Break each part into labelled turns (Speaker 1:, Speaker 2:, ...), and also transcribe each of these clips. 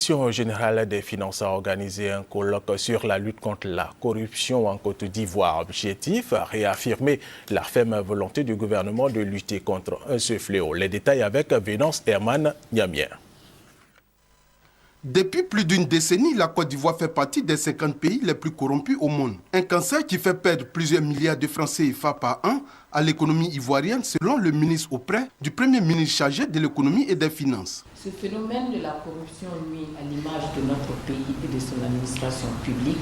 Speaker 1: Direction générale des finances a organisé un colloque sur la lutte contre la corruption en Côte d'Ivoire. Objectif, réaffirmer la ferme volonté du gouvernement de lutter contre ce fléau. Les détails avec Vénance Herman Niamien.
Speaker 2: Depuis plus d'une décennie, la Côte d'Ivoire fait partie des 50 pays les plus corrompus au monde. Un cancer qui fait perdre plusieurs milliards de francs CFA par an à l'économie ivoirienne, selon le ministre auprès du Premier ministre chargé de l'économie et des finances.
Speaker 3: Ce phénomène de la corruption nuit à l'image de notre pays et de son administration publique,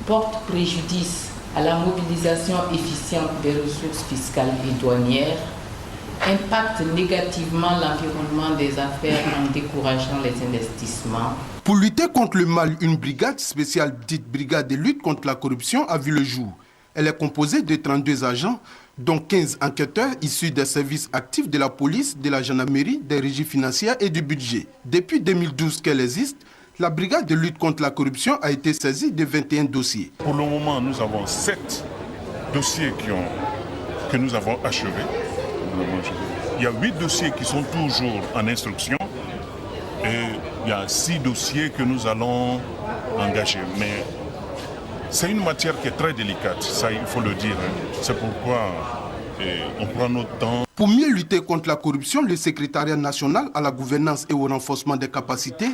Speaker 3: porte préjudice à la mobilisation efficiente des ressources fiscales et douanières, impacte négativement l'environnement des affaires en décourageant les investissements.
Speaker 2: Pour lutter contre le mal, une brigade spéciale dite brigade de lutte contre la corruption a vu le jour. Elle est composée de 32 agents, dont 15 enquêteurs issus des services actifs de la police, de la gendarmerie, des régies financières et du budget. Depuis 2012 qu'elle existe, la brigade de lutte contre la corruption a été saisie de 21 dossiers.
Speaker 4: Pour le moment, nous avons 7 dossiers que nous avons achevés. Il y a 8 dossiers qui sont toujours en instruction et il y a 6 dossiers que nous allons engager. Mais c'est une matière qui est très délicate, ça il faut le dire. C'est pourquoi on prend notre temps.
Speaker 2: Pour mieux lutter contre la corruption, le secrétariat national à la gouvernance et au renforcement des capacités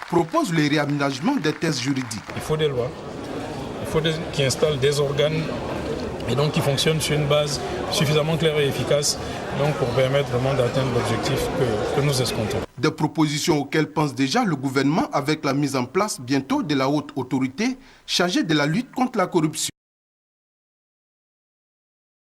Speaker 2: propose le réaménagement des tests juridiques.
Speaker 5: Il faut des lois, il faut qui installent des organes et donc qui fonctionnent sur une base suffisamment claire et efficace donc pour permettre vraiment d'atteindre l'objectif que nous escomptons.
Speaker 2: Des propositions auxquelles pense déjà le gouvernement avec la mise en place bientôt de la haute autorité chargée de la lutte contre la corruption.